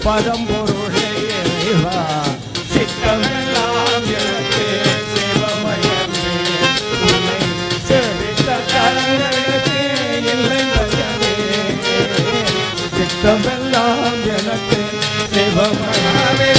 பரம்பொருளே இறைவா சித்தமெல்லாம் எனக்கு சிவமயமே உன்னை செவித்த கரங்களுக்கு இல்லை பயமே சித்தமெல்லாம் எனக்கு சிவமயமே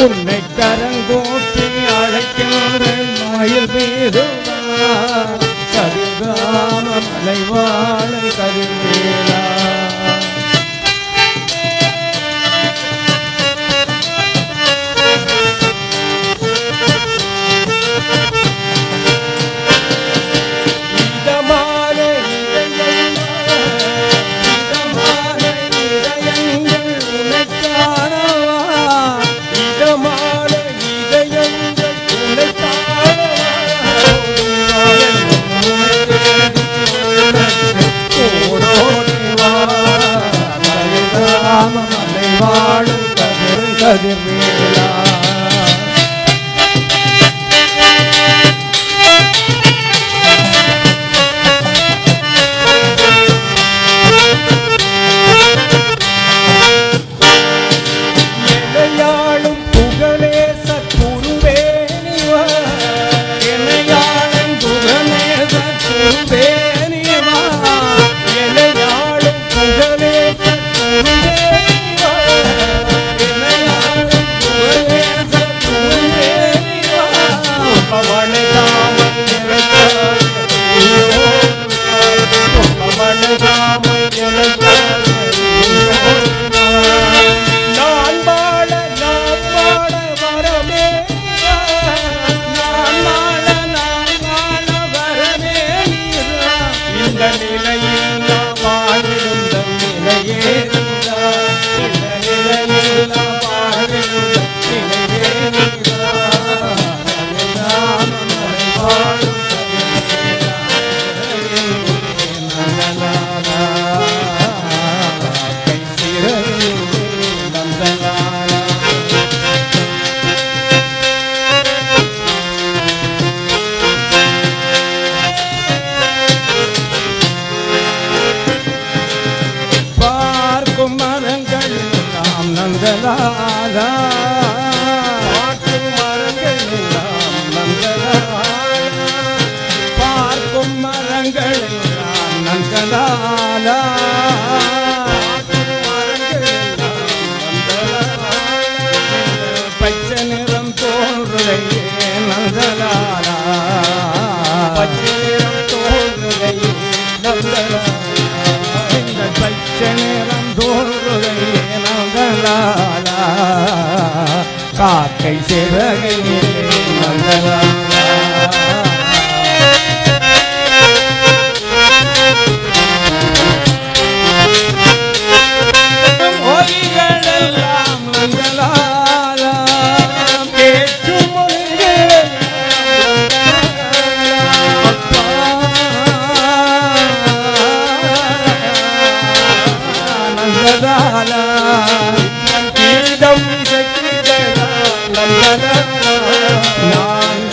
உன்னை கரங்கோப்பி அழைக்கின்ற மயில் மீதுமா கதிர்காம மலைவாழ கதிர்வேலா காக்கும் மரங்கள் நந்தலாலா பச்சை நிறம் தோன்றுதையே நந்தலாலா பச்சை நிறம் தோன்றுதையே நந்தலாலா இந்த பச்சை நிறம் தோன்றுதையே நந்தலாலா காக்கை சிறகிலே நந்தலாலா நான்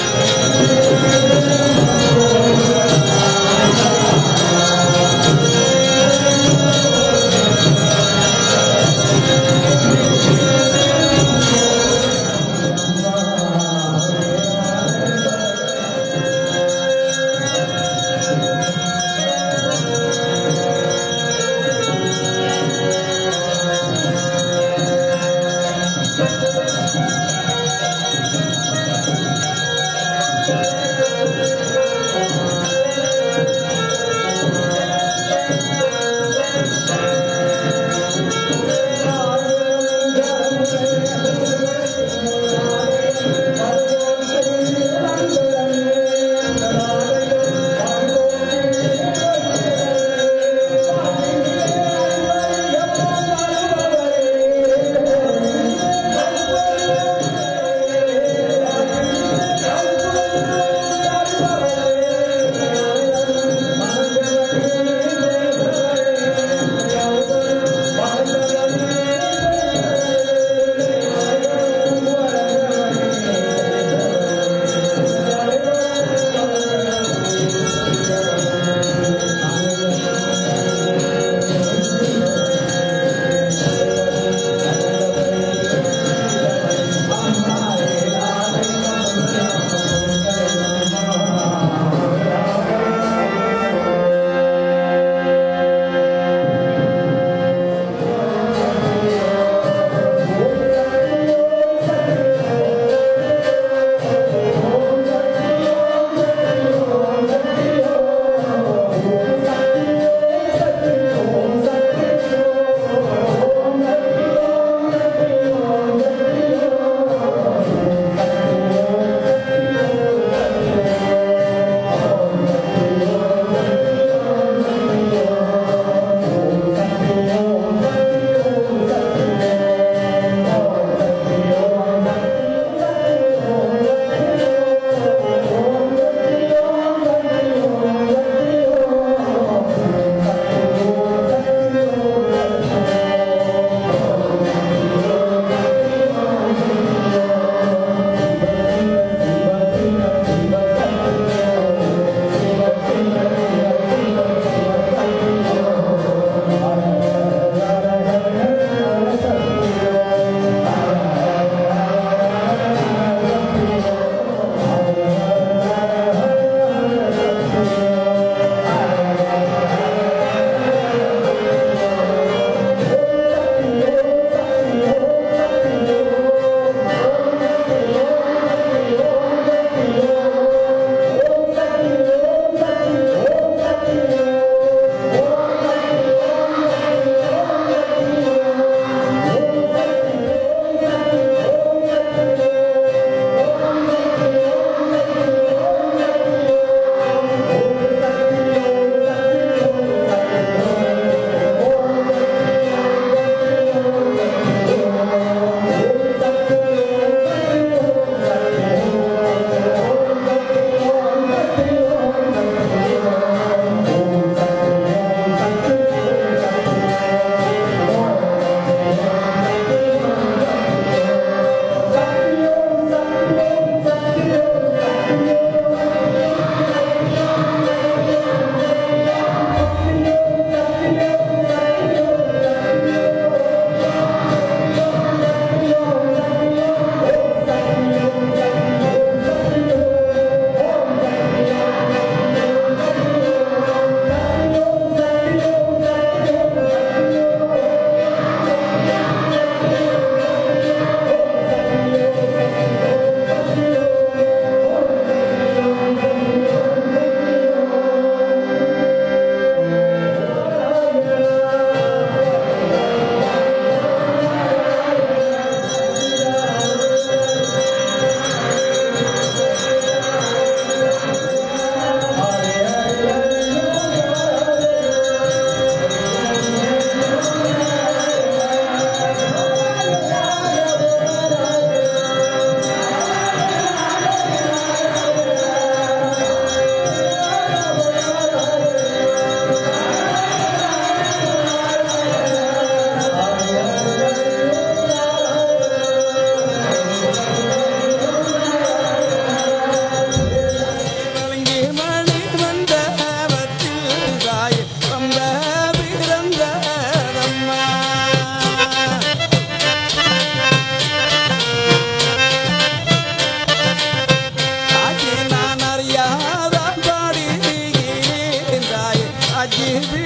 Thank you.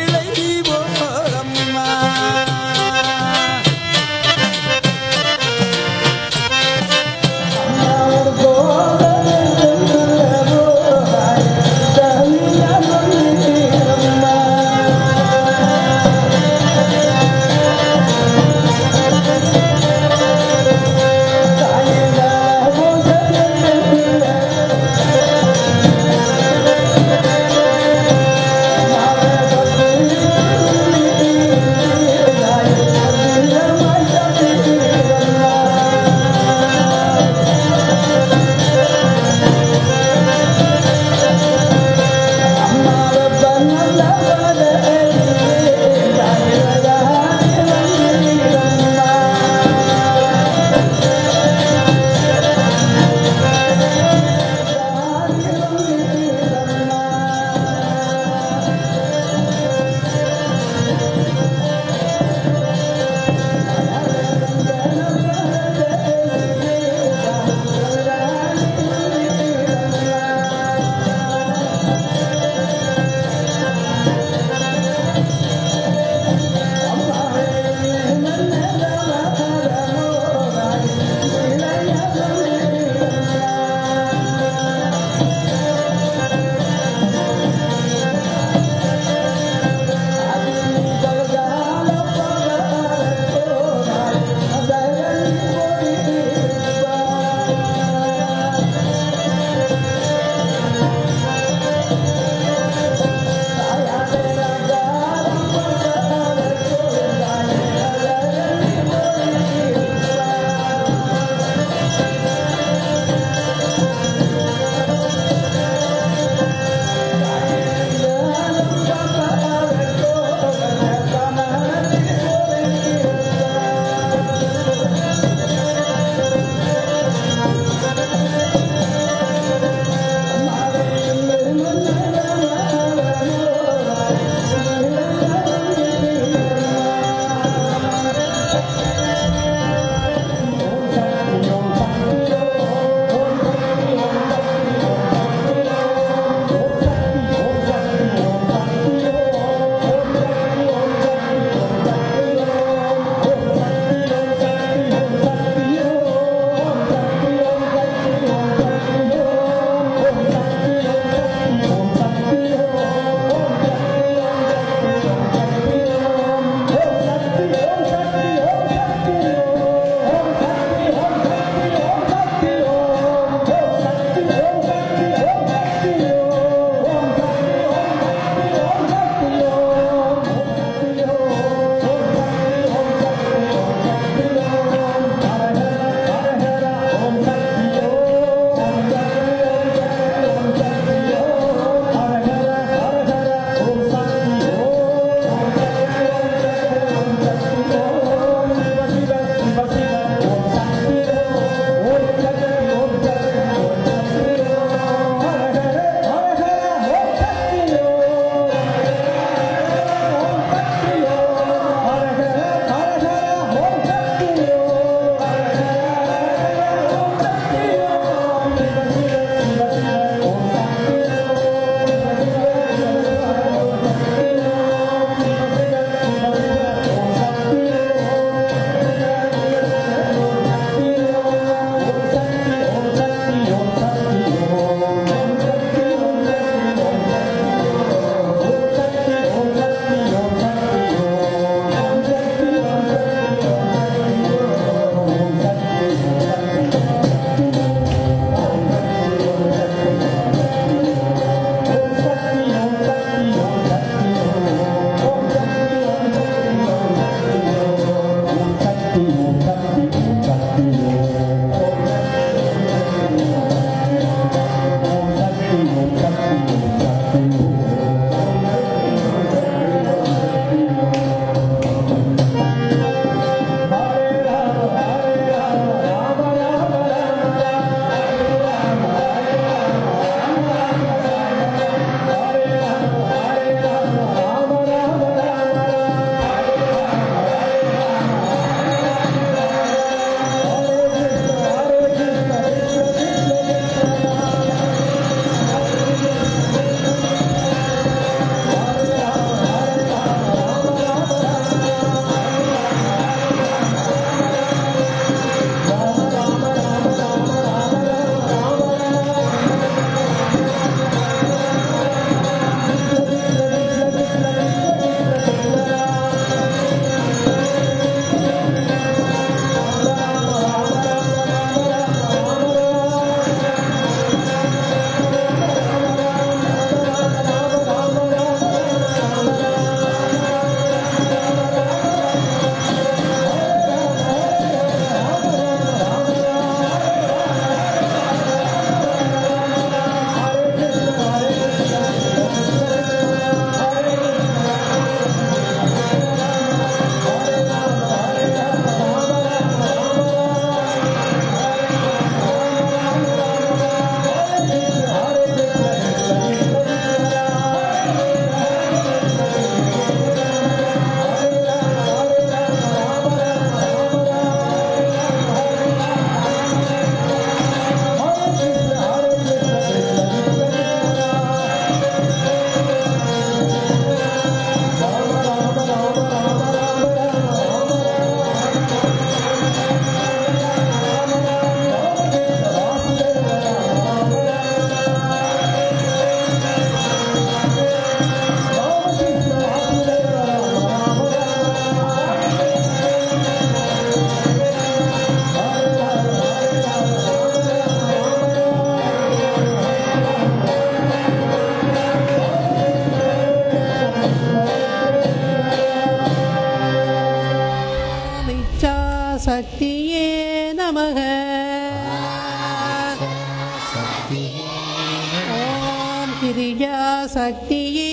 சக்தியே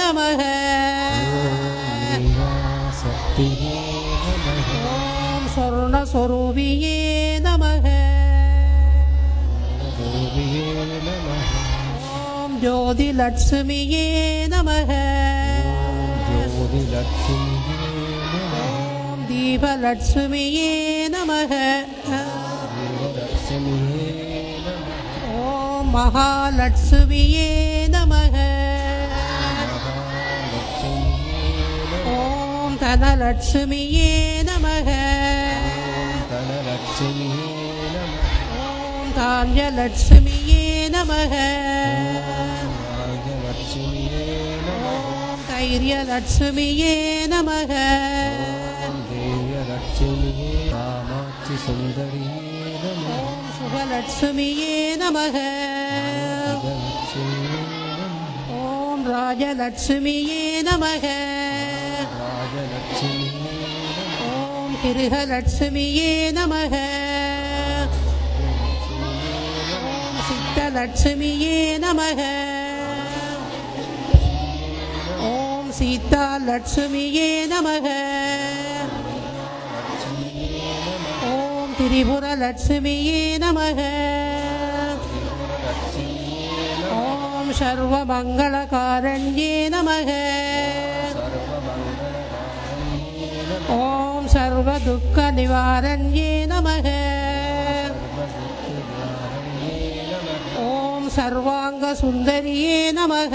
நமக. ஓம் சொர்ணஸ்வரூபியே நமக. ஓம் ஜோதிலட்சுமியே நமக. ஓம் தீபலட்சுமியே நமக. ஓம் மகாலட்சுமியே நமக. ஓம் தனலட்சுமியே நமக. ஓம் தான்யலட்சுமியே நமக. ஓம் தைரியலட்சுமியே நமக. ஓம் சுகலட்சுமியே நமக. ஓம் ராஜலட்சுமியே நமக. ஓம் கிருஹலட்சுமியே நமக. ஓம் சித்தலட்சுமியே நமக. ஓம் சீதாலட்சுமியே நமக. ஓம் திரிபுரலட்சுமியே நமக. ஓம் சர்வமங்களகாரண்யே நமக. ஓம் சர்வதுக்கநிவாரண்யே நமக. ஓம் சர்வாங்கசுந்தரியே நமக.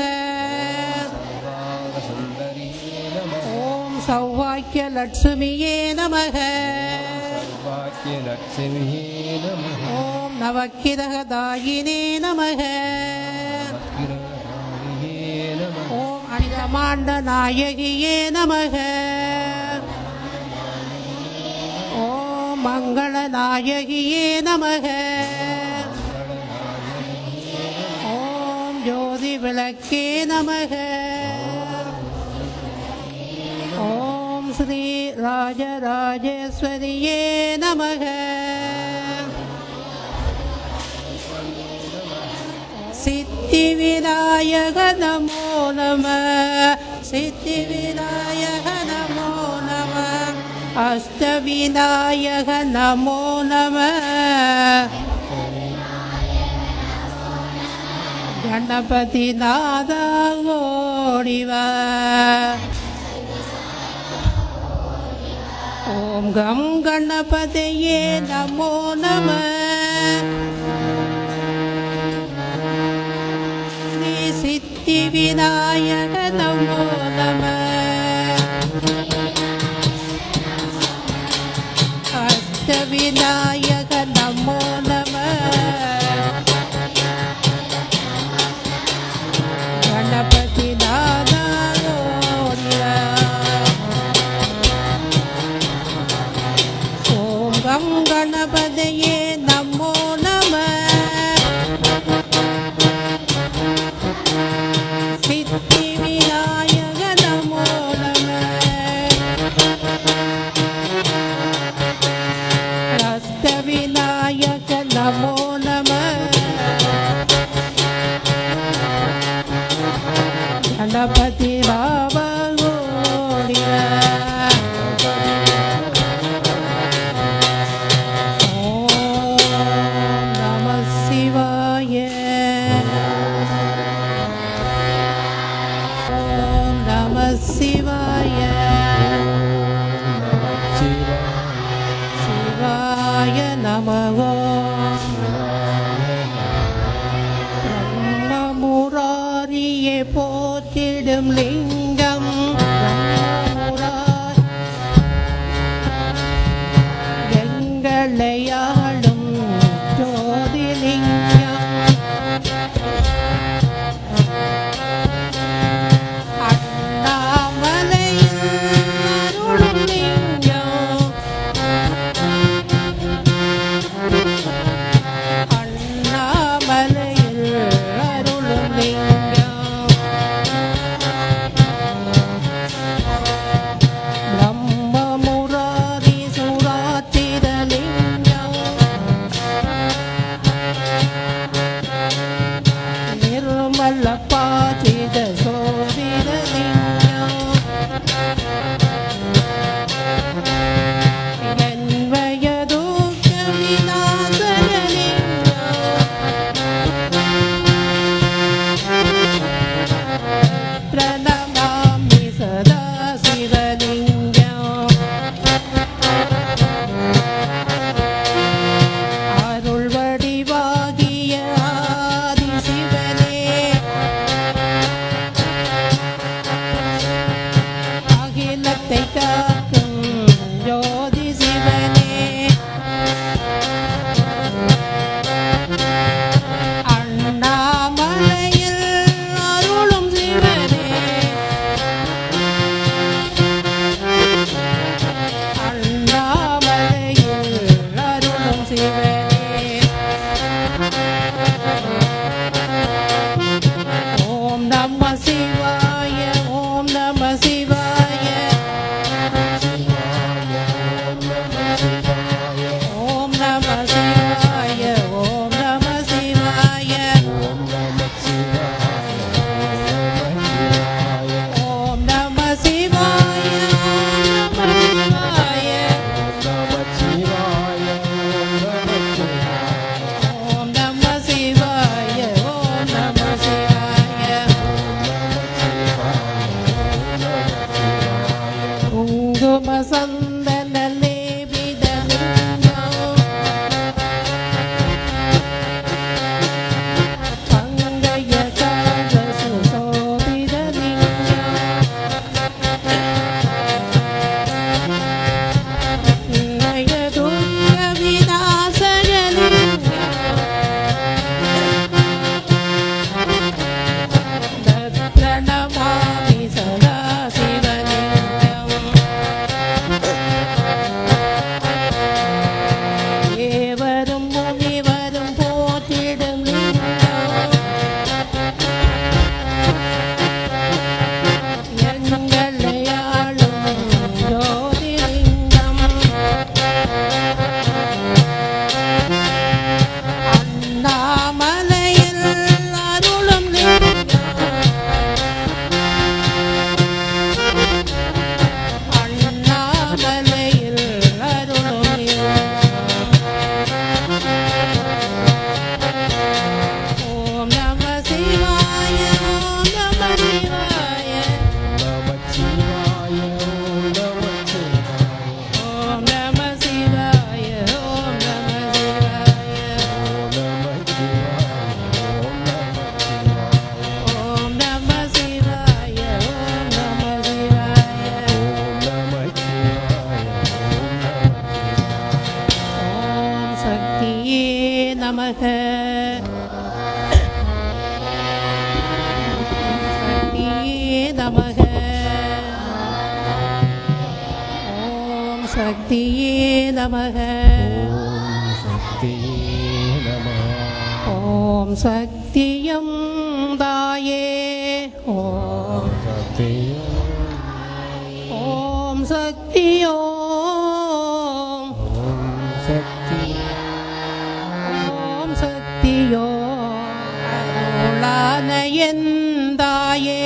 ஓம் சௌவாக்கியலட்சுமியே நமக. ஓம் நவக்கிரகதாயினே நமக. ஓம் அண்டமாண்ட நாயகியே நமக. ஓம் மங்களநாயகியே நமக. ஓம் ஜோதி விளக்கே நமக. ஓம் ஸ்ரீ ராஜராஜேஸ்வரியே நமக. சித்தி விநாயக நமோ நம. சித்தி விநாயக நமோ நம. அஷ்ட விநாயக நமோ நம. கணபதி நாதா ஓடிவா. ஓம் கம் கணபதியே நமோ நம. ஸ்ரீ சித்தி விநாயக நமோ நம. அஷ்ட விநாயக நமோ நம. கணபதி நாதா ஓடிவா. ஓம் கம் கணபதியே நமோ நம. சித்தி விநாயக நமோ நம. அஷ்ட விநாயக நமோ நம. கணபதி பாபா ஓடிவா. ஓம் நம சிவாய. ஓம் நம சிவாய. சிவாய நமோ. பிரம்மமுராரியே போற்றிடும் லிங்கம். பிரம்மமுராரி எங்களையாளும் ஜோதிலிங்கம். அண்ணாமலையில் அருளும் லிங்கம். அண்ணாமலையில் அருளும் லிங்கம். பிரணமாமி சதா சிவலிங்கம் அருள் வடிவாகிய ஆதி சிவனே அகிலத்தை காக்கும் ஜோதி சிவனே அண்ணாமலையில் அருளும் சிவனே அண்ணாமலையில் அருளும் சிவனே ஓம் நம சிவாய ஓம் நம சிவாய ஓம் நம சிவாய ஓம் நம சிவாய ஓம் நம சிவாய ஓம் நம சிவாய ஓம் நம சிவாய குங்கும சந்தன லேபித லிங்கம் பங்கய கால சுசோபித லிங்கம் நய துக்க விநாசக லிங்கம் பிரணமாமி சதா சிவலிங்கம் ஏவரும் முனிவரும் போற்றிடும் லிங்கம் எங்களை ஆளும் ஜோதிலிங்கம் அண்ணாமலையில் அருளும் லிங்கம் அண்ணாமலையில் அருளும் லிங்கம் ஓம் நம சிவாய ஓம் நம சிவாய ஓம் நம சிவாய ஓம் நம சிவாய ஓம் நம சிவாய ஓம் நம சிவாய ஓம் சக்தியே நமக சக்தியே நமக ஓம் சக்தியே நமக ஓம் சக்தியும் தாயே ஓம் ஓம் சக்தியோ ஓம் சக்தியோ அருளான என் தாயே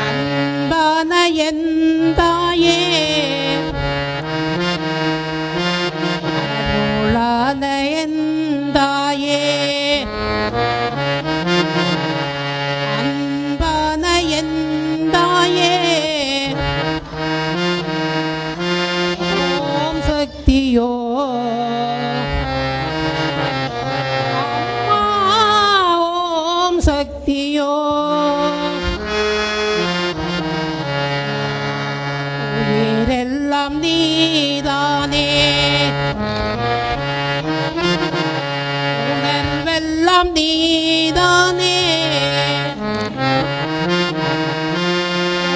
அன்பான என் தாயே அருளான என் தாயே அன்பான என் தாயே ஓம் சக்தியோ அம்மா ஓம் சக்தியோ உயிரெல்லாம் நீதானே உணர்வெல்லாம் நீதானே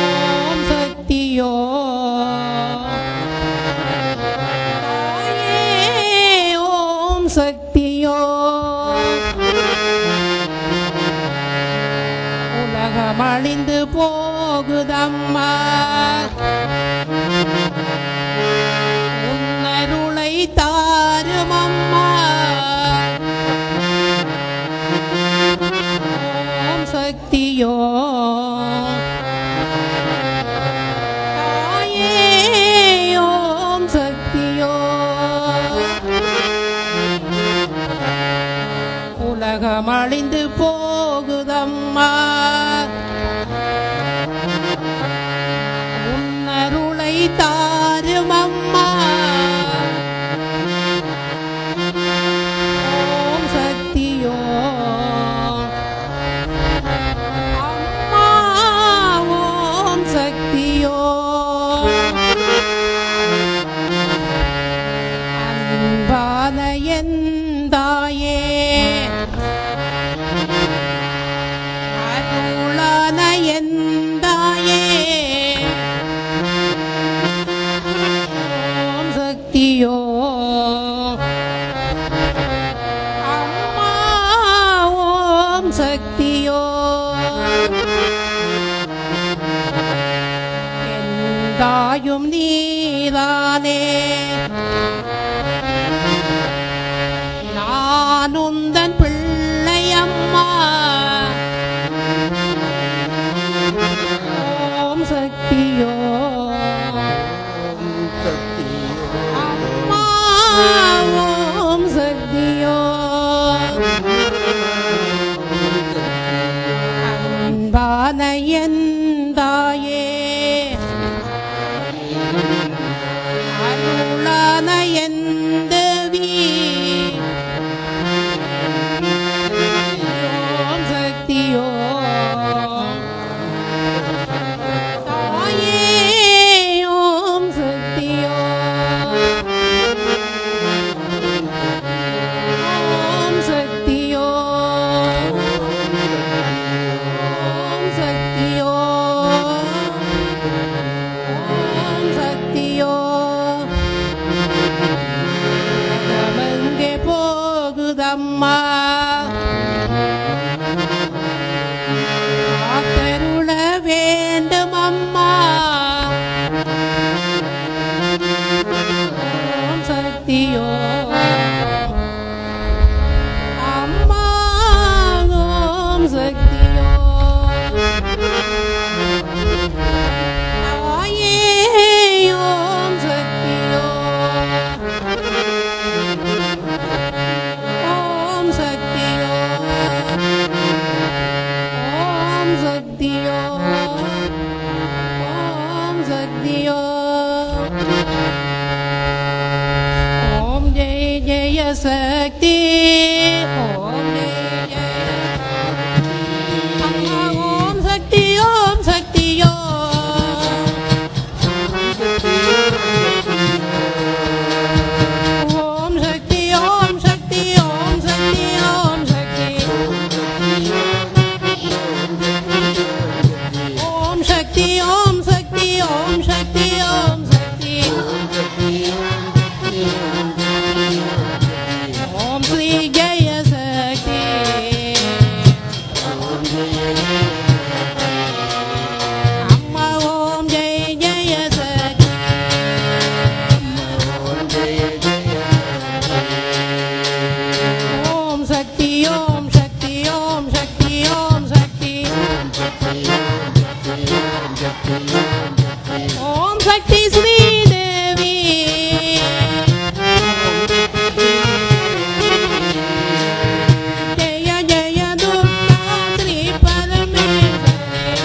ஓம் சக்தியோ தாயே ஓம் சக்தியோ உலகம் அழிந்து போகுதம்மா உன்னருளை தாரும் அம்மா ஓம் சக்தியோ தாயே ஓம் சக்தியோ உலகம் அழிந்து போகு தாயும் நீதானே நான் உந்தன் பிள்ளையம்மா ஓம் சக்தியோ அம்மா ஓம் சக்தியோ அன்பான என் தாயே அருளான என் தேவி ஓம் சக்தியோ தாயே ஓம் சக்தியோ ஓம் சக்தியோ ஓம் சக்தியோ ஓம் சக்தியோ நமங்கே போகுதம்மா காத்தருள வேண்டும் அம்மா ஓம் சக்தியோ அம்மா ஓம் சக்தியோ தாயே ஓம் சக்தியோ ஓம் சக்தியோ ஓம் சக்தியோ ஓம் சக்தியோ ஓம் ஜெய ஜெய சக்தி ஓம் ஜெய ஜெய அம்மா ஓம் சக்தி ஓம் சக்தியோ ஓம் சக்தி ஓம் சக்தி ஓம் சக்தி ஓம் சக்தி ஓம் சக்தி ஓம் சக்தி ஓம் சக்தி ஓம் சக்தி ஓம் ஸ்ரீ ஜெய சக்தி அம்மா ஓம் ஜெய ஜெய சக்தி ஓம் சக்தி ஓம் சக்தி ஓம் சக்தி ஓம் சக்தி ஓம் சக்தி ஸ்ரீதேவி ஜெய ஜெய துர்கா ஸ்ரீ பரமேஸ்வரி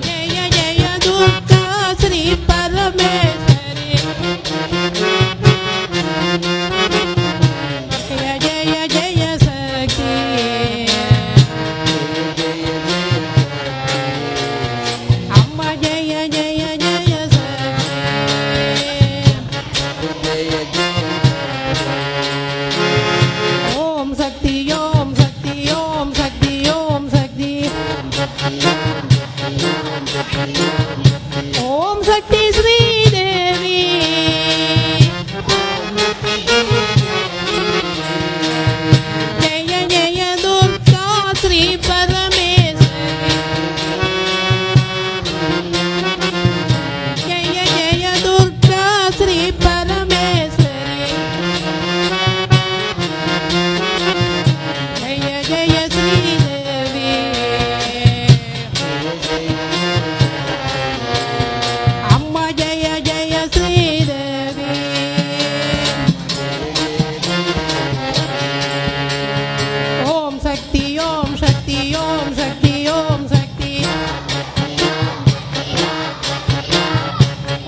ஜெய ஜெய துர்கா ஸ்ரீ பரமேஸ்வரி ஜெய ஜெய ஜெய சக்தி அம்மா ஜெய ஜெய ஜெய சக்தி ஓம் சக்தி ஓம் சக்தி ஓம் சக்தி ஓம் சக்தி ஓம் சக்தி ஸ்ரீதேவி ஜெய ஜெய துர்கா ஸ்ரீ பரமேஸ்வரி ஜெய ஜெய துர்கா ஸ்ரீ பரமேஸ்வரி ஜெய ஜெய ஸ்ரீதேவி அம்மா ஜெய ஜெய ஸ்ரீதேவி ஓம் சக்தி ஓம் சக்தி ஓம் சக்தி ஓம் சக்தி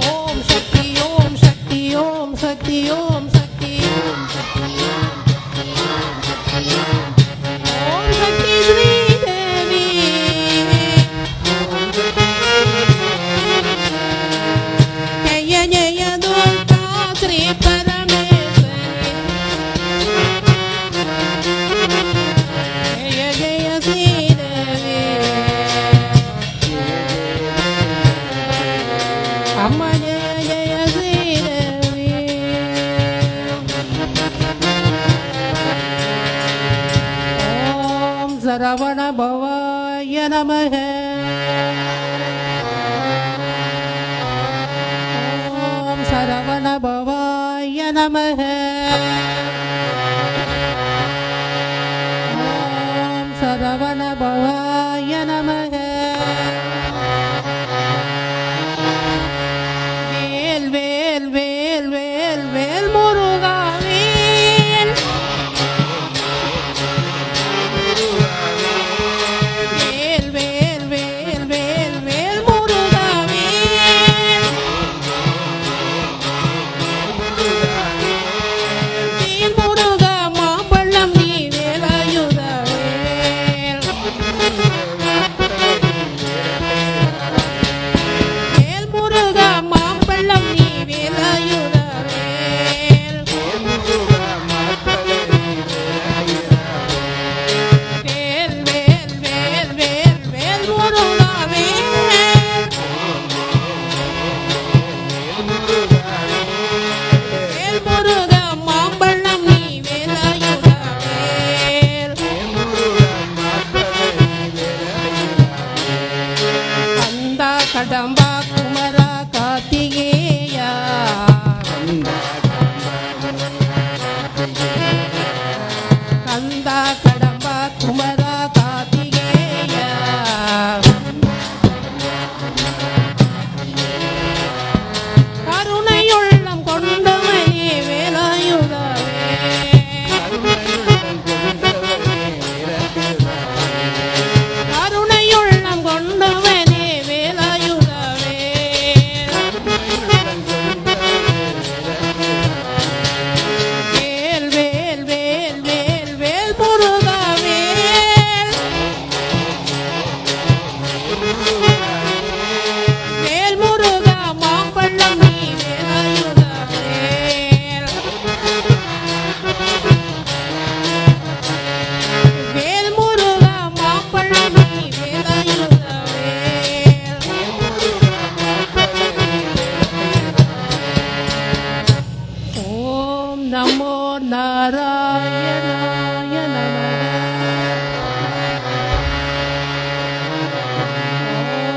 ஓம் சக்தி ஓம் சக்தி ஓம் சக்தி ஓம் சக்தி ஓம் சக்தி ஸ்ரீதேவி ஜெய ஜெய துர்கா ஸ்ரீ பரமேஸ்வரி ஜெய ஜெய ஸ்ரீதேவி அம்மா ஜெய ஜெய ஸ்ரீதேவி சரவண பவாய நமக. ஓம் சரவண பவாய நமக. ஓம் சரவண பவாய நமக. வேல் வேல் வேல் வேல் வேல் முருகா வேல். வேல் வேல் வேல் வேல் வேல் முருகா வேல். வேல் முருகா மாம்பழம் நீ வேலாயுத வேல். வேல் முருகா மாம்பழம் நீ வேலாயுத வேல். வேல் வேல் வேல் வேல் வேல் முருகா வேல். வேல் முருகா மாம்பழம் நீ வேலாயுத வேல். கந்தா கடம்பா குமரா கார்த்திகேயா. கந்தா கடம்பா குமரா கார்த்திகேயா. கருணையுள்ளம் கொண்டவனே வேலாயுத வேல். கருணையுள்ளம் கொண்டவனே வேலாயுத வேல். வேல் வேல் வேல் வேல் வேல் முருகா வேல். வேல் முருகா மாம்பழம் நீ வேலாயுத வேல். வேல் முருகா மாம்பழம் நீ வேலாயுத வேல். ஓம் நமோ நாராயணாய நமக.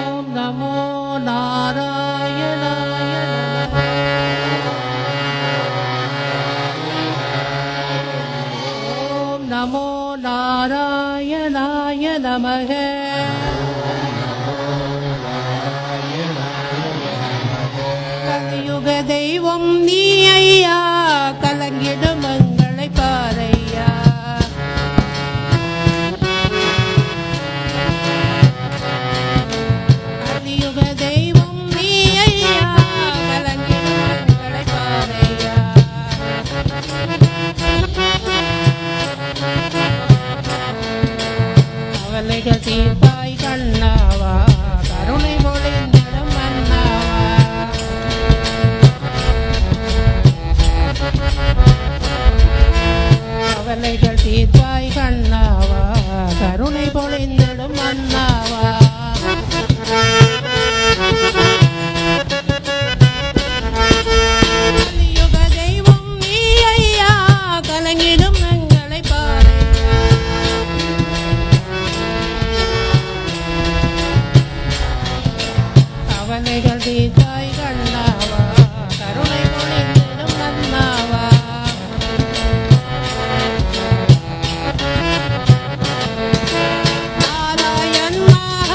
ஓம் நமோ நாராயணாய நமக. ஓம் நமோ நாராயணாய நமக. கலியுக தெய்வம் நீ ஐயா, கலங்கிடும் மங்களை பாரையா. கலியுக தெய்வம் நீ ஐயா, கலங்கிடும் மங்களை பாரையா. கவலைகள் தீர்ப்பாய் கண்ணாவா, கருணை பொழிந்திடும் மன்னாவா. கவலைகள் தீர்ப்பாய் கண்ணாவா, கருணை பொழிந்திடும் மன்னாவா. கலியுக தெய்வம் நீ ஐயா, கலங்கிடும் எங்களை பாரையா. கவலைகள் தீர்த்தாய் கண்ணாவா, கருணை பொழிந்திடும் மன்னாவா. நாராயண் மகா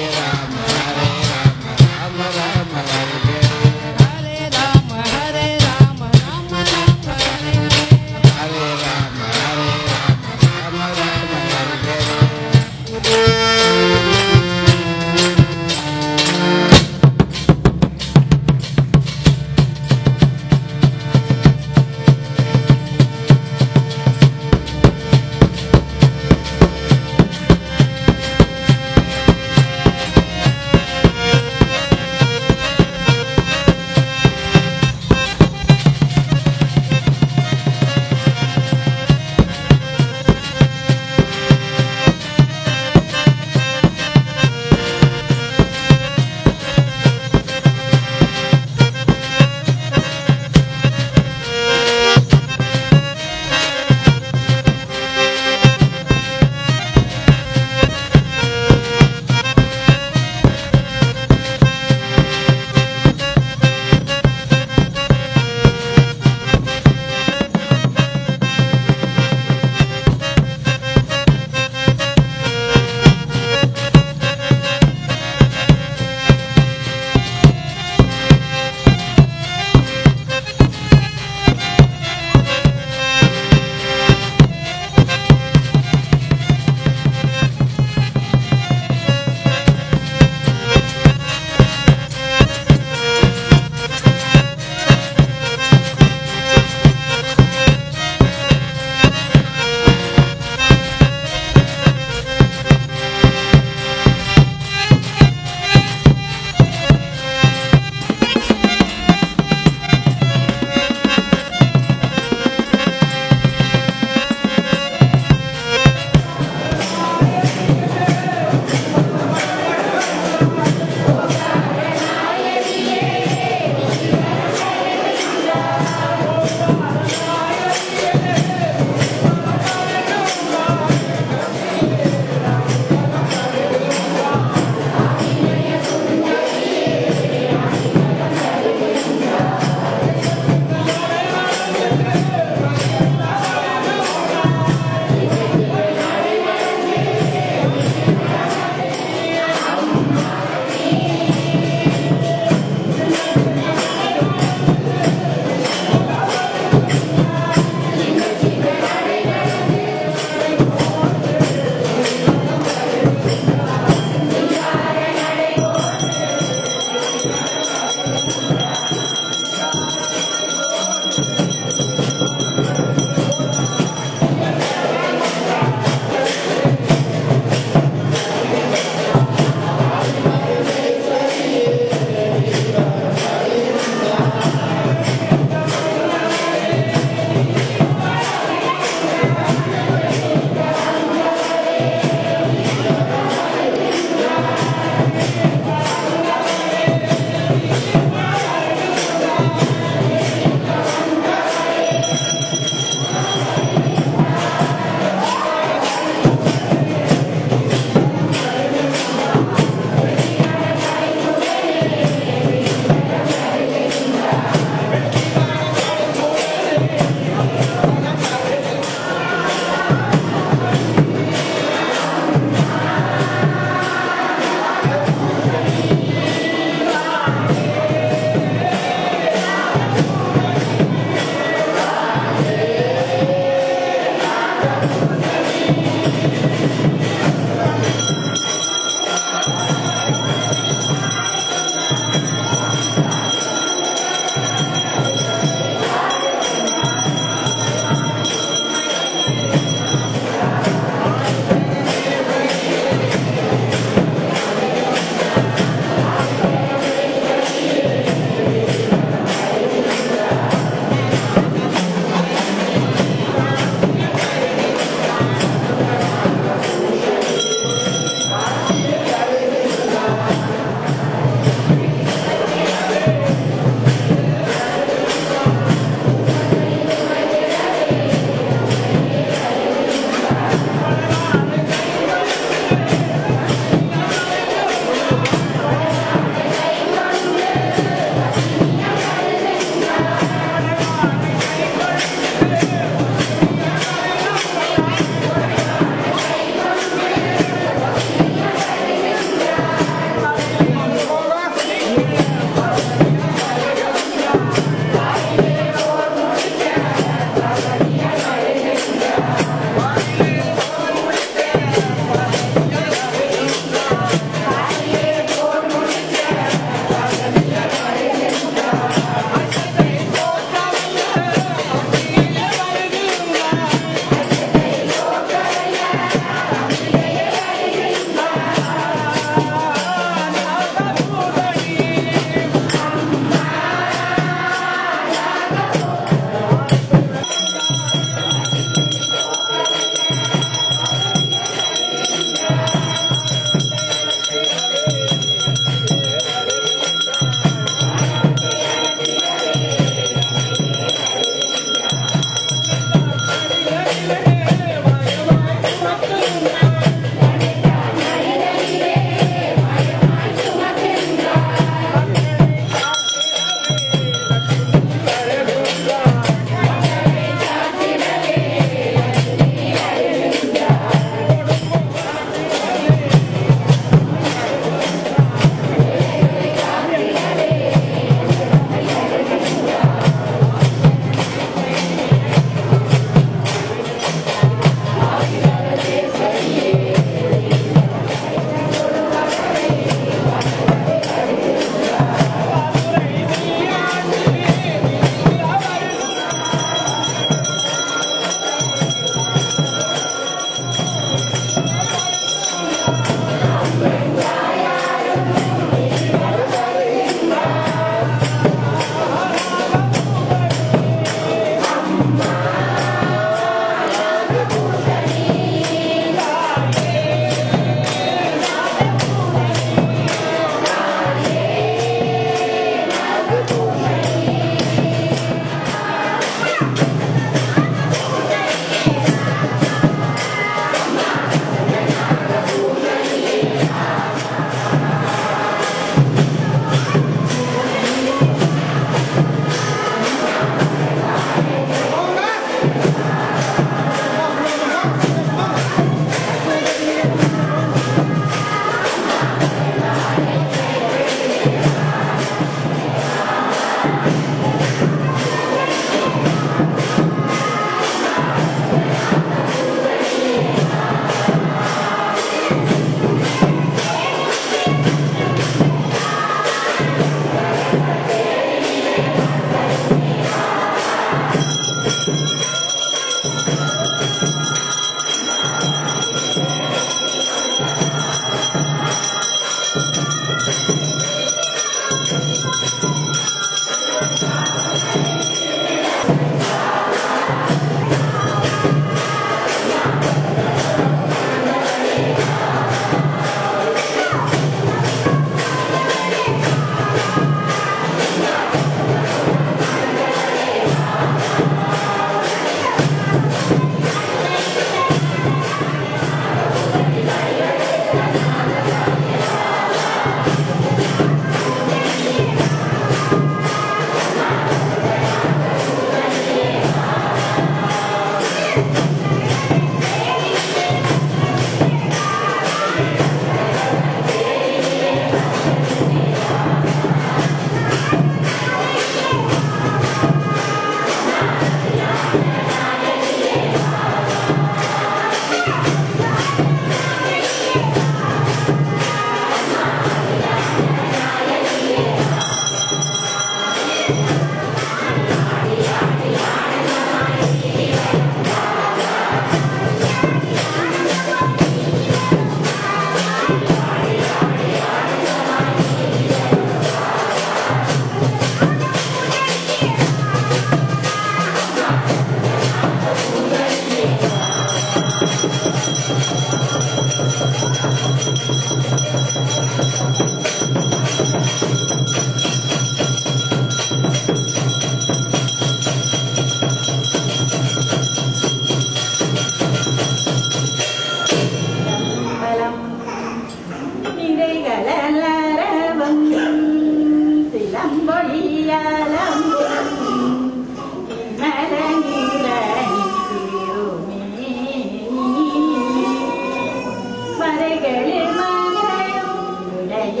கரைகளில் மலையும் உடைய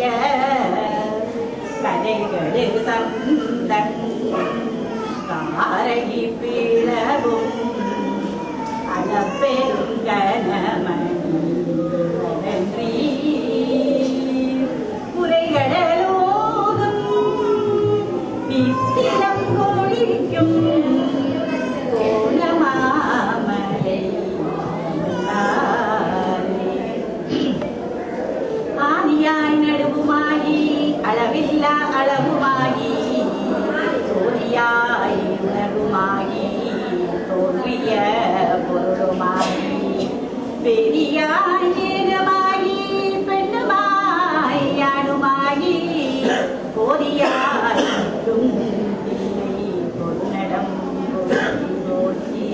கரைகளில் சந்தன் காரகி பிளவும் அளப்பெரும் கனமன்றி குறைகளோதும் நித்திலம் கொடிக்கும் கோலமாமலை ஆதியாய் நடுவுமாகி அளவில்லா அளவுமாகி சோதியாய் உணர்வுமாகி தோல்விய பொருளுமாகி பெரியாய் நேரமாகி பெண்ணுமாய் யானுமாகி கோரியாய் பொருநடம் போற்றி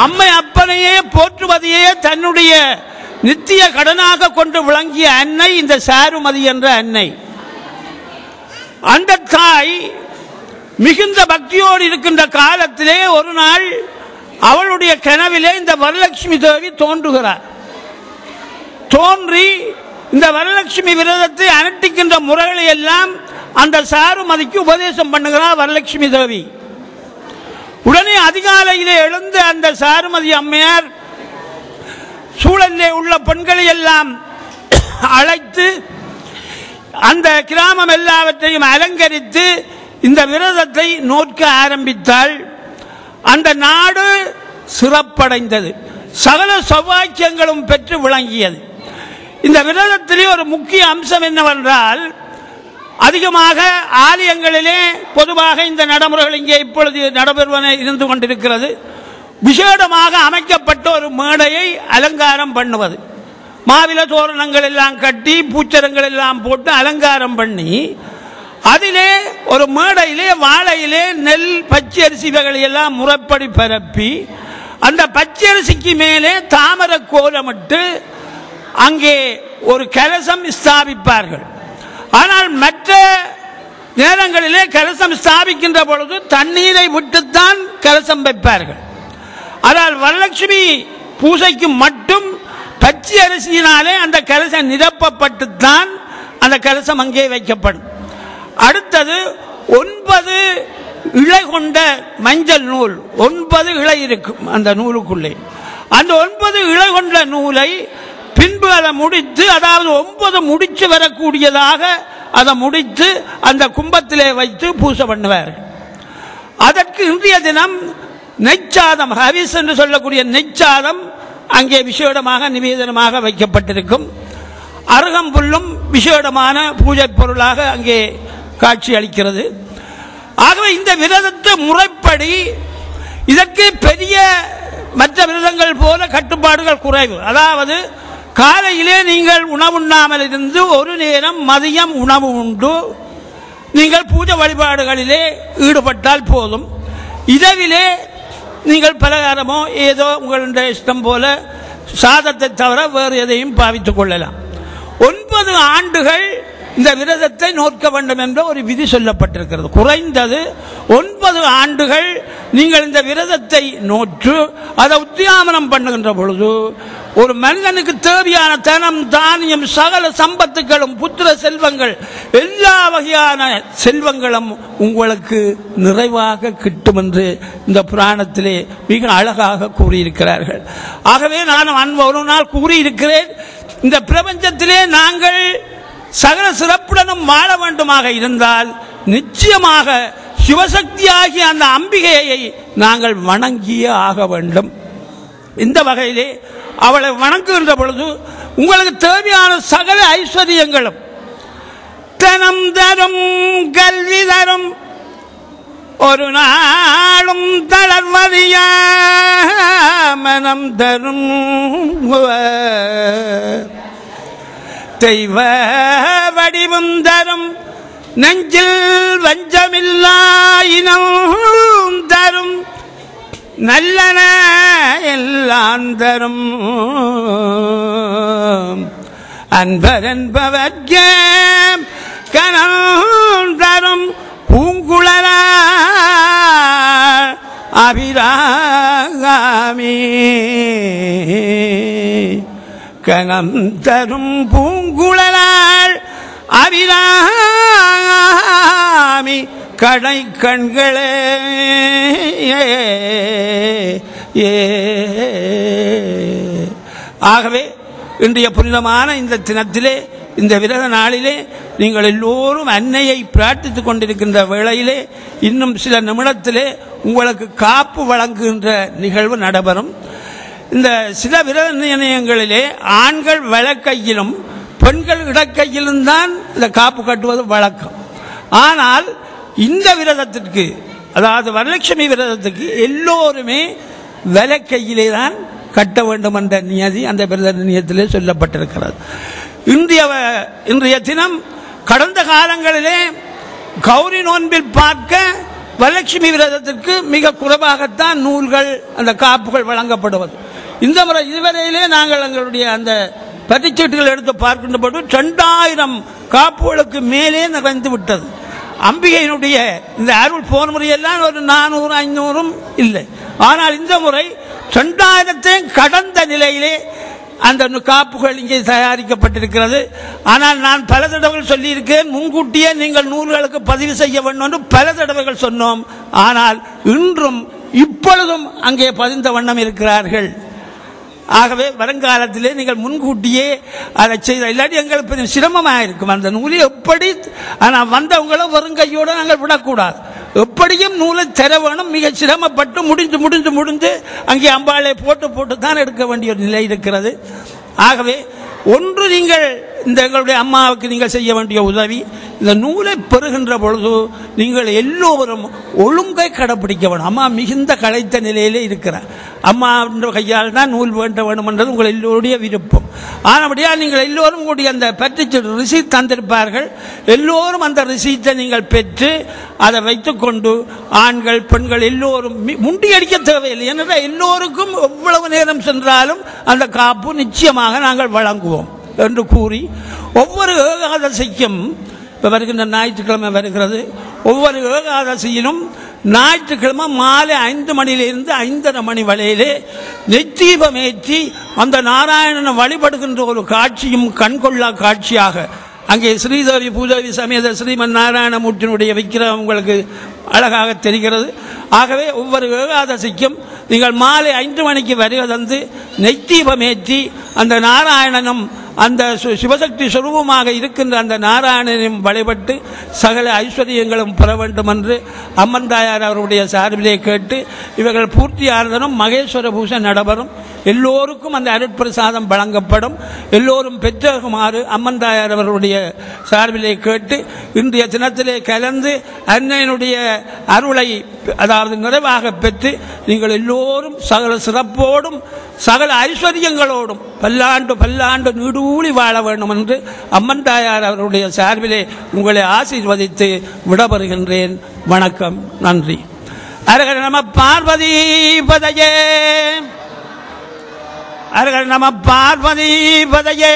அம்மை அப்பனையே போற்றுவதையே தன்னுடைய நித்திய கடனாக கொண்டு விளங்கிய அன்னை இந்த சாருமதி என்ற அன்னை. அந்த தாய் மிகுந்த பக்தியோடு இருக்கின்ற காலத்திலே ஒரு நாள் அவளுடைய கனவிலே இந்த வரலட்சுமி தேவி தோன்றுகிறார். தோன்றி இந்த வரலட்சுமி விரதத்தை அனுஷ்டிக்கின்ற முறைகளை எல்லாம் அந்த சாருமதிக்கு உபதேசம் பண்ணுகிறார் வரலட்சுமி தேவி. உடனே அதிகாலையிலே எழுந்து அந்த சாருமதி அம்மையார் சூழலிலே உள்ள பெண்களை எல்லாம் அழைத்து அந்த கிராமம் எல்லாவற்றையும் அலங்கரித்து இந்த விரதத்தை நோக்க ஆரம்பித்தாள். அந்த நாடு சிறப்படைந்தது, சகல சௌபாக்கியங்களும் பெற்று விளங்கியது. இந்த விரதத்திலே ஒரு முக்கிய அம்சம் என்னவென்றால், அதிகமாக ஆலயங்களிலே பொதுவாக இந்த நடைமுறைகள் இங்கே இப்பொழுது நடைபெறுவன இருந்து கொண்டிருக்கிறது. விசேடமாக அமைக்கப்பட்ட ஒரு மேடையை அலங்காரம் பண்ணுவது, மாவில தோரணங்கள் எல்லாம் கட்டி பூச்சரங்கள் எல்லாம் போட்டு அலங்காரம் பண்ணி அதிலே ஒரு மேடையிலே வாழையிலே நெல் பச்சரிசி வகைகளை எல்லாம் முறைப்படி பரப்பி அந்த பச்சரிசிக்கு மேலே தாமரை கோலமிட்டு அங்கே ஒரு கலசம் ஸ்தாபிப்பார்கள். ஆனால் மற்ற நேரங்களிலே கலசம் ஸ்தாபிக்கின்ற பொழுது தண்ணீரை விட்டுத்தான் கலசம் வைப்பார்கள். ஆனால் வரலட்சுமி பூஜைக்கு மட்டும் பச்சை அரிசியினாலே அந்த கலசம் நிரப்பப்பட்டுத்தான் அந்த கலசம் அங்கே வைக்கப்படும். அடுத்தது 9 இழை கொண்ட மஞ்சள் நூல், 9 இழை இருக்கும் அந்த நூலுக்குள்ளே. அந்த 9 இழை கொண்ட நூலை பின்பு அதை முடித்து, அதாவது 9 முடிச்சு வரக்கூடியதாக அதை முடித்து அந்த கும்பத்திலே வைத்து பூசை பண்ணுவார்கள். அதற்கு இன்றைய தினம் நெச்சாதம், ஹவிஸ் என்று சொல்லக்கூடிய நெச்சாதம் அங்கே விசேடமாக நிவேதனமாக வைக்கப்பட்டிருக்கும். அருகம்புல்லும் விசேடமான பூஜை பொருளாக அங்கே காட்சி அளிக்கிறது. ஆகவே இந்த விரதத்தை முறைப்படி, இதற்கு பெரிய மற்ற விரதங்கள் போல கட்டுப்பாடுகள் குறைவு. அதாவது காலையிலே நீங்கள் உணவுண்ணாமல் இருந்து ஒரு நேரம் மதியம் உணவு உண்டு நீங்கள் பூஜை வழிபாடுகளிலே ஈடுபட்டால் போதும். இரவிலே நீங்கள் பலகாரமோ ஏதோ உங்களுடைய இஷ்டம் போல சாதத்தை தவிர வேறு எதையும் பாவித்துக் கொள்ளலாம். 9 ஆண்டுகள் இந்த விரதத்தை நோக்க வேண்டும் என்ற ஒரு விதி சொல்லப்பட்டிருக்கிறது. குறைந்தது 9 ஆண்டுகள் நீங்கள் இந்த விரதத்தை நோற்று அதை உத்தியாமனம் பண்ணுகின்ற பொழுது ஒரு மனிதனுக்கு தேவையான தனம், தானியம், சகல சம்பத்துகளும், புத்திர செல்வங்கள், எல்லா வகையான செல்வங்களும் உங்களுக்கு நிறைவாக கிட்டும் என்று இந்த புராணத்திலே மிக அழகாக கூறியிருக்கிறார்கள். ஆகவே நான் ஒரு நாள் கூறியிருக்கிறேன், இந்த பிரபஞ்சத்திலே நாங்கள் சகல சிறப்புடனும் வாழ வேண்டுமாக இருந்தால் நிச்சயமாக சிவசக்தியாகிய அந்த அம்பிகையை நாங்கள் வணங்கியே ஆக வேண்டும். இந்த வகையிலே அவளை வணங்குகின்ற பொழுது உங்களுக்கு தேவையான சகல ஐஸ்வர்யங்களும், தனம் தரும், கல்வி தரும், ஒரு நாளும் தளர்வதிய மனம் தரும், தெய்வ வடிவும் தரும், நெஞ்சில் வஞ்சமில்லாயினும் தரும், நல்லன எல்லாம் தரும், அன்பர் என்பவர்க்கே கனம் தரும், பூங்குழல அபிராமி கணம் தரும், பூங்குழலாள் அபிராமி கடை கண்களே. ஆகவே இன்றைய புனிதமான இந்த தினத்திலே, இந்த விரத நாளிலே நீங்கள் எல்லோரும் அன்னையை பிரார்த்தித்துக் கொண்டிருக்கின்ற வேளையிலே இன்னும் சில நிமிடத்திலே உங்களுக்கு காப்பு வழங்குகின்ற நிகழ்வு நடைபெறும். இந்த சில விரத நிலையங்களிலே ஆண்கள் வலக்கையிலும் பெண்கள் இடக்கையிலும் தான் இந்த காப்பு கட்டுவது வழக்கம். ஆனால் இந்த விரதத்திற்கு, அதாவது வரலட்சுமி விரதத்துக்கு எல்லோருமே வலக்கையிலே தான் கட்ட வேண்டும் என்ற நியதி அந்த விரத நியத்திலே சொல்லப்பட்டிருக்கிறது. இன்றைய தினம் கடந்த காலங்களிலே கௌரி நோன்பில் பார்க்க வரலட்சுமி விரதத்திற்கு மிக குறைவாகத்தான் நூல்கள், அந்த காப்புகள் வழங்கப்படுவது. இந்த முறை இதுவரையிலே நாங்கள் எங்களுடைய அந்த பதிச்சீட்டுகள் எடுத்து பார்க்கின்ற போது 2000 காப்புகளுக்கு மேலே நிறைந்து விட்டது. அம்பிகையினுடைய இந்த அருள் போன முறையெல்லாம் ஒரு 400-500 இல்லை. ஆனால் இந்த முறை 2000 கடந்த நிலையிலே அந்த காப்புகள் இங்கே தயாரிக்கப்பட்டிருக்கிறது. ஆனால் நான் பல தடவைகள் சொல்லியிருக்கேன், முன்கூட்டியே நீங்கள் நூல்களுக்கு பதிவு செய்ய வேண்டும் என்று பல தடவைகள் சொன்னோம். ஆனால் இன்றும் இப்பொழுதும் அங்கே பதிந்த வண்ணம் இருக்கிறார்கள். ஆகவே வருங்காலத்திலே நீங்கள் முன்கூட்டியே அதை செய்த, இல்லாட்டி எங்களுக்கு சிரமமாக இருக்கும். அந்த நூலை எப்படி, ஆனால் வந்தவங்கள வருங்கையோடு நாங்கள் விடக்கூடாது. எப்படியும் நூலை தர வேணும். மிக சிரமப்பட்டு முடிந்து அங்கே அம்பாளை போட்டு தான் எடுக்க வேண்டிய ஒரு நிலை இருக்கிறது. ஆகவே ஒன்று நீங்கள் இந்த எங்களுடைய அம்மாவுக்கு நீங்கள் செய்ய வேண்டிய உதவி, இந்த நூலை பெறுகின்ற பொழுது நீங்கள் எல்லோரும் ஒழுங்கை கடைப்பிடிக்க வேணும். அம்மா மிகுந்த களைத்த நிலையிலே இருக்கிறார். அம்மா கையால் தான் நூல் வேண்டும் என்றது உங்கள் எல்லோருடைய விருப்பம். ஆனபடியால் நீங்கள் எல்லோரும் கூடிய அந்த பற்றிச்சு ரிசீட் தந்திருப்பார்கள். எல்லோரும் அந்த ரிசீட்டை நீங்கள் பெற்று அதை வைத்துக்கொண்டு ஆண்கள் பெண்கள் எல்லோரும் முண்டியடிக்க தேவையில்லை. ஏனென்றால் எல்லோருக்கும் எவ்வளவு நேரம் சென்றாலும் அந்த காப்பு நிச்சயமாக நாங்கள் வழங்குவோம் என்று கூறி, ஒவ்வொரு ஏகாதசிக்கும் வருகின்ற ஞாயிற்றுக்கிழமை வருகிறது. ஒவ்வொரு ஏகாதசியிலும் ஞாயிற்றுக்கிழமை மாலை 5 மணியிலிருந்து 5:30 மணி வரையிலே நெத்தீபமேற்றி அந்த நாராயணனை வழிபடுகின்ற ஒரு காட்சியும் கண்கொள்ளா காட்சியாக அங்கே ஸ்ரீதேவி பூதேவி சமேத ஸ்ரீமன் நாராயணமூர்த்தியினுடைய விக்கிரகம் உங்களுக்கு அழகாக தெரிகிறது. ஆகவே ஒவ்வொரு ஏகாதசிக்கும் நீங்கள் மாலை 5 மணிக்கு வருகை தந்து நெத்தீபமேற்றி அந்த நாராயணனும் அந்த சிவசக்தி சுரூபமாக இருக்கின்ற அந்த நாராயணனையும் வழிபட்டு சகல ஐஸ்வர்யங்களும் பெற வேண்டும் என்று அம்மன் தாயார் அவருடைய சார்பிலே கேட்டு, இவர்கள் பூர்த்தியானதும் மகேஸ்வர பூஜை நடைபெறும். எல்லோருக்கும் அந்த அருட்பிரசாதம் வழங்கப்படும். எல்லோரும் பெற்றுமாறு அம்மன் தாயார் அவர்களுடைய சார்பிலே கேட்டு, இன்றைய தினத்திலே கலந்து அன்னையினுடைய அருளை அதாவது நிறைவாக பெற்று நீங்கள் எல்லோரும் சகல சிறப்போடும் சகல ஐஸ்வர்யங்களோடும் பல்லாண்டு பல்லாண்டு நீடூழி வாழ வேண்டும் என்று அம்மன் தாயார் அவருடைய சார்பிலே உங்களை ஆசீர்வதித்து விடபெறுகின்றேன். வணக்கம், நன்றி. அரகர நம பார்வதி பதையே, அரகர நம பார்வதி பதையே,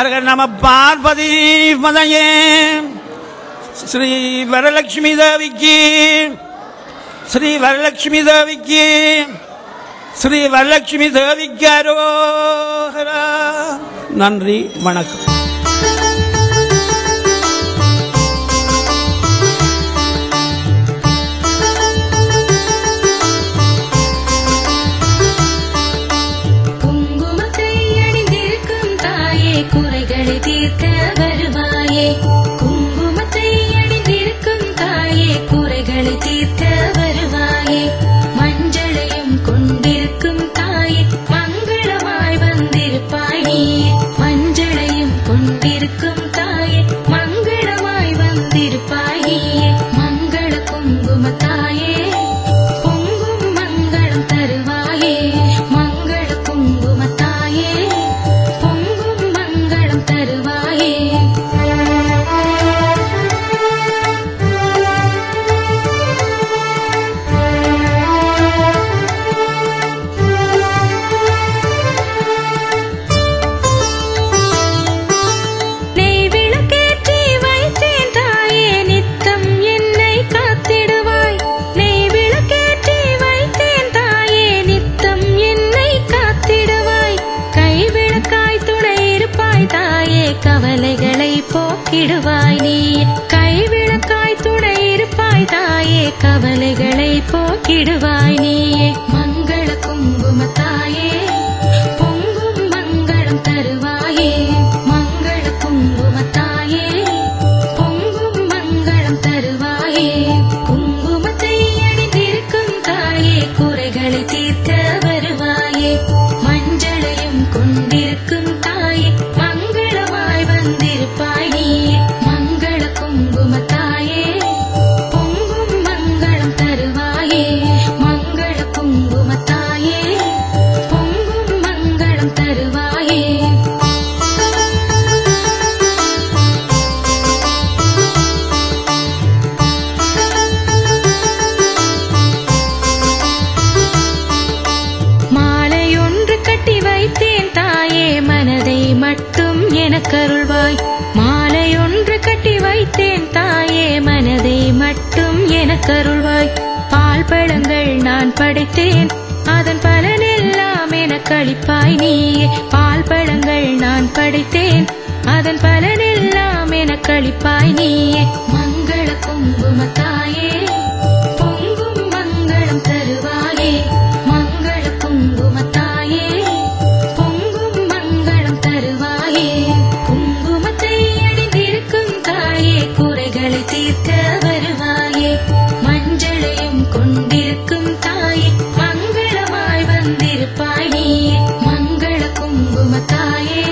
அரகர நம பார்வதி பதையே. ஸ்ரீ வரலட்சுமி தேவிக்கு, ஸ்ரீ வரலட்சுமி தேவிக்கு, ஸ்ரீ வரலட்சுமி தேவிக்கு அரோகரா. நன்றி, வணக்கம். குங்குமத்தை அணிந்திருக்கும் தாயே, குறைகளை தீர்க்க வருவாயே. குங்குமத்தை அணிந்திருக்கும் தாயே, குறைகளை தீர்க்க வருவாயே. மஞ்சளையும் கொண்டிருக்கும் தாயே, மங்களமாய் வந்திருப்பாய் நீயே. மஞ்சளையும் கொண்டிருக்கும் தாயே, மங்களமாய் வந்திருப்பாய் நீயே. மங்கள குங்கும தாயே, பொங்கும் மங்களம் தருவாயே. மங்கள குங்கும தாயே, பொங்கும் மங்களம் தருவாயே. நெய் விளக்கேற்றி வைத்தேன் தாயே, நித்தம் என்னை காத்திடுவாய். நெய் விளக்கேற்றி வைத்தேன் தாயே, நித்தம் என்னை காத்திடுவாய். கைவிளக்காய் துணை இருப்பாய் தாயே, கவலைகளை போக்கிடுவாய் நீயே. கைவிளக்காய் துணை இருப்பாய் தாயே, கவலைகளை போக்கிடுவாய் நீயே. மங்கள குங்கும தாயே, பொங்கும் மங்களம் தருவாயே. மங்கள குங்கும தாயே, பொங்கும் மங்களம் தருவாயே. குங்குமத்தை அணிந்திருக்கும் தாயே, குறைகளை தீர்க்க வருவாயே. மஞ்சளையும் கொண்டிருக்கும் தாயே, மங்களமாய் வந்திருப்பாய் நீயே. மங்கள குங்கும தாயே, பொங்கும் மங்களம் தருவாயே. மங்கள குங்கும தாயே, பொங்கும் மங்களம் தருவாயே. மாலையொன்று கட்டி வைத்தேன் தாயே, மனதை மட்டும் எனக்கருள்வாய். மாலையொன்று கட்டி வைத்தேன் தாயே, மனதை மட்டும் எனக்கருள்வாய். பால் பழங்கள் நான் படைத்தேன், அதன் பலனெல்லாம் எனக்களிப்பாய் நீயே. பால் பழங்கள் நான் படைத்தேன், அதன் பலனெல்லாம் எனக்களிப்பாய் நீயே. மங்கள குங்கும தாயே, பொங்கும் மங்களம் தருவாயே. மங்கள குங்கும தாயே, பொங்கும் மங்களம் தருவாயே. குங்குமத்தை அணிந்திருக்கும் தாயே, குறைகளை தீர்க்க வருவாயே. மஞ்சளையும் கொண்டிருக்கும் தாயே, மங்களமாய் வந்திருப்பாய் நீயே. மங்கள குங்கும தாயே,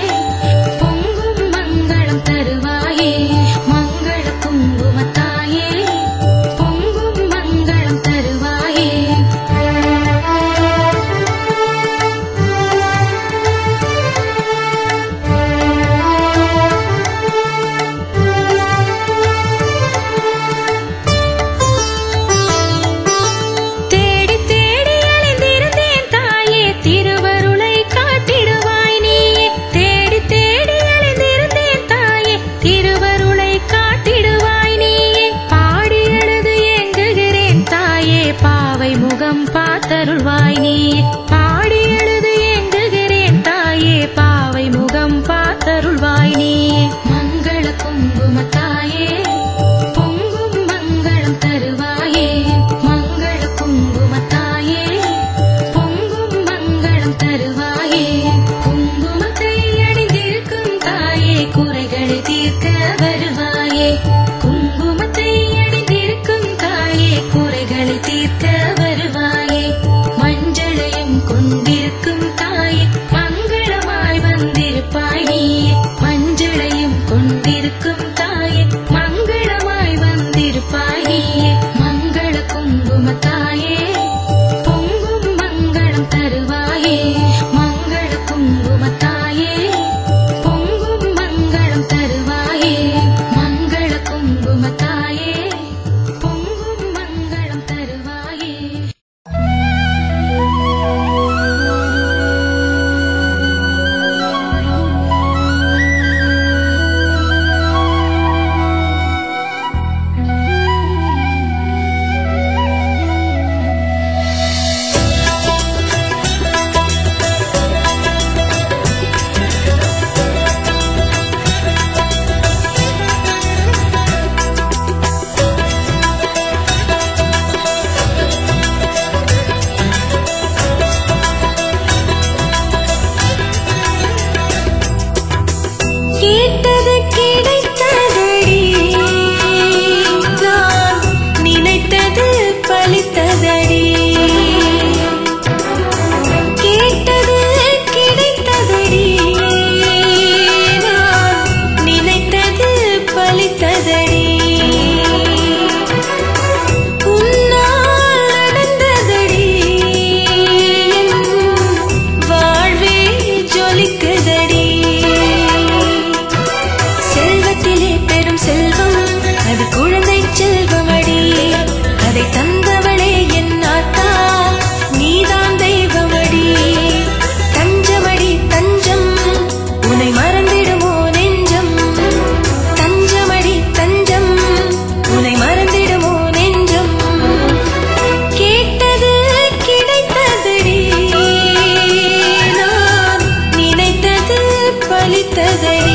கேட்டது கிடைத்ததடி நான் நினைத்தது பலித்ததடி கேட்டது கிடைத்ததடி நான் நினைத்தது பலித்ததடி உன்னால் நடந்ததடி என் வாழ்வே ஜொலிக்குதடி செல்வத்திலே பெரும் செல்வம் அது குழந்தை செல்வமடி அதை தந்தவளே என் ஆத்தா நீதான் தெய்வமடி தஞ்சமடி தஞ்சம் உன்னை மறந்திடுமோ நெஞ்சம் தஞ்சமடி தஞ்சம் உன்னை மறந்திடுமோ நெஞ்சம் கேட்டது கிடைத்ததடி நான் நினைத்தது பலித்ததடி